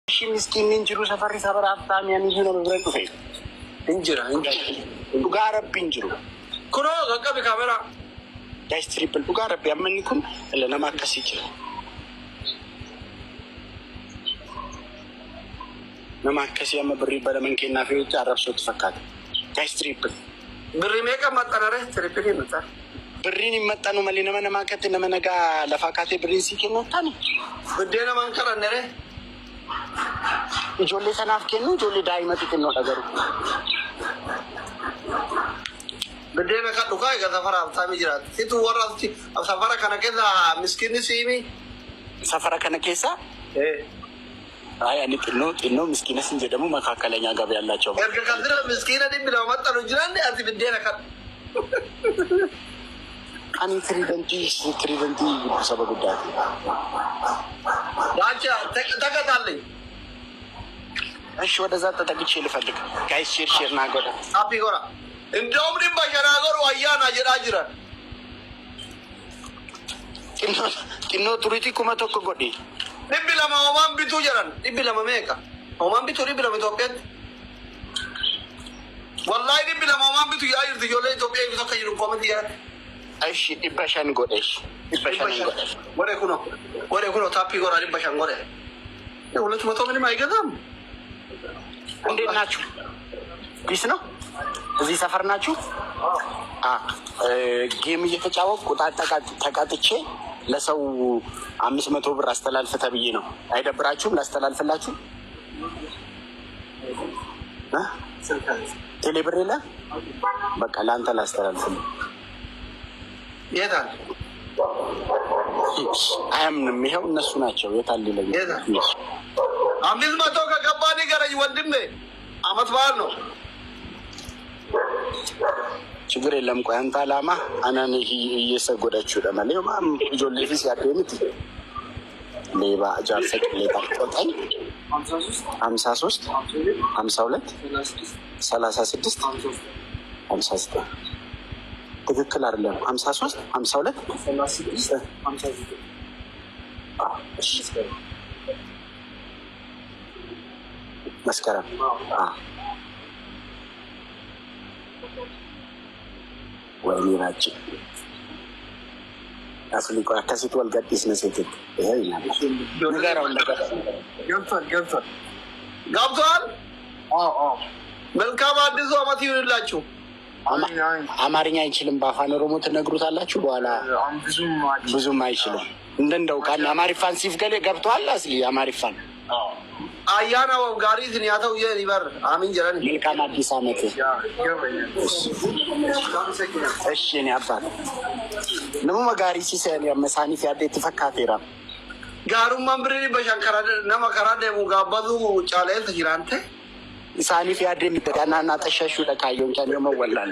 Miskin injiru safari sabar aftaan yani hino bira dhufe injira dhugaa rabbiin jiru kunoo qaqqabi kaamera guys triple dhugaa rabbi ammanni kun nama akkasii jira nama akkasii amma birrii balaman kennaa fi arrabsootti fakkaata guys triple birrii meeqa maxxanare triple himata birriin himaxxanu malee nama akkatti nama nagaa lafaa kaatee birriin sii kennu taani biddee namaan qarannere ijoollee sanaaf kennu ijoollee daa'imatti kennuu dhagaru. Biddeen akka dhugaa egaa safara abtaamii jiraata. Situ warra safara kana keessa miskiinni siimi. Safara kana keessa? Ani xinnoo miskiina sin jedhamu makaakkalañaa gabee yallaachoo. Erga kan jira miskiina dhibbi lama maxxanu jiran ati biddeen akka. Ani tiriidantii saba guddaati. Dacha ተከታተልኝ እሺ ወደዛ ተጠግቼ ልፈልግ ጋይስ ሼር ናጎዳ አፒ ጎራ እንደውም ዲባ ሸራገሩ አያና ጀራጅራ ኪኖ ቱሪቲ ኩመቶኮ ጎዲ ዲቢ ለማ ኦማን ቢቱ ጀራን ዲቢ ለማ ሜካ ኦማን ቢቱ ዲቢ ለማ ኢትዮጵያ ወላሂ ዲቢ ለማ ኦማን ቢቱ ያይር ዲጆለ ኢትዮጵያ ይተከይሩ ኮመንት ያ እሺ ዲባሻን ጎደሽ ወሬ ኩኖ ታፒ ጎራ ዲባሻን ጎደ ሁለት መቶ ምንም አይገዛም። እንዴት ናችሁ? ቢስ ነው። እዚህ ሰፈር ናችሁ? ጌም እየተጫወትኩ ተቃጥቼ ለሰው 500 ብር አስተላልፍ ተብዬ ነው። አይደብራችሁም? ላስተላልፍላችሁ ቴሌ ብር የለ በቃ ለአንተ ላስተላልፍልህ የታል አያምንም። ይኸው እነሱ ናቸው። የታል ይለኛል። 500 ከገባኔ ገረኝ ወንድሜ አመት በዓል ነው። ችግር የለም። ቆይ አንተ አላማ አናን እየሰጎዳችሁ ለማለት ማም ጆሌ ፊስ ያደምት ሌባ ጃልሰቅ ሌባ ቆጣኝ 53 52 36 59 ትክክል አይደለም። 53 52 36 59 መስከረም ወይኔ ናቸው አስሊቆ አካሲት ወልጋዲስ ነሰት ይሄ ይላል ነገራው ነገር ገብቷል። መልካም አዲሱ አመት ይሁንላችሁ። አማርኛ አይችልም። በአፋን ኦሮሞ ትነግሩታላችሁ። በኋላ ብዙም አይችልም። እንደው ካን አማሪፋን ሲፍገለ ገብቷል። አስሊ አማሪፋን አያና ወጋሪ ዝንያተው ይበር አሚን ጀራን መልካም አዲስ አመት። እሺ እኔ አባት ነሙ መጋሪ ሲሰን ያመሳኒ ያደ ተፈካቴራ ጋሩም መንብሪ በሻንከራ ነማ ከራደ ሙጋባዱ ጫለል ትጅራንተ ኢሳኒ ያደ ምትዳናና ተሻሹ ለካየው እንኳን ነው ወላል